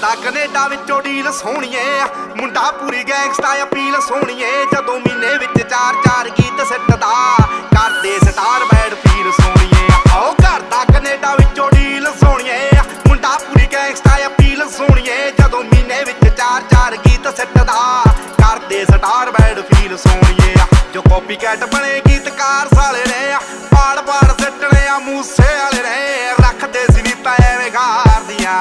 ਕਰਦਾ ਕੈਨੇਡਾ ਵਿੱਚੋਂ ਡੀਲ ਸੋਹਣੀਏ ਮੁੰਡਾ ਪੂਰੀ ਗੈਂਗਸਟਾ ਅਪੀਲ ਸੋਹਣੀਏ ਜਦੋਂ ਮਹੀਨੇ ਵਿੱਚ 4-4 ਗੀਤ ਸਿੱਟਦਾ ਕਰਦੇ ਸਟਾਰ ਬੈਡ ਫੀਲ ਸੋਹਣੀਏ ਆਓ ਕਰਦਾ ਕੈਨੇਡਾ ਵਿੱਚੋਂ ਡੀਲ ਸੋਹਣੀਏ ਮੁੰਡਾ ਪੂਰੀ ਗੈਂਗਸਟਾ ਅਪੀਲ ਸੋਹਣੀਏ ਜਦੋਂ ਮਹੀਨੇ ਵਿੱਚ 4-4 ਗੀਤ ਸਿੱਟਦਾ ਕਰਦੇ ਸਟਾਰ ਬੈਡ ਫੀਲ ਸੋਹਣੀਏ ਜੋ ਕਾਪੀ ਕੈਟ ਬਣੇ ਗੀਤਕਾਰ ਸਾਲੇ ਨੇ ਪਾੜ ਸਿੱਟਣੇ ਆ ਮੂਸੇ ਵਾਲੇ ਨੇ ਰੱਖਦੇ ਸੀ ਵੀ ਪੈਵੇਂ ਗਾਰ ਦੀਆਂ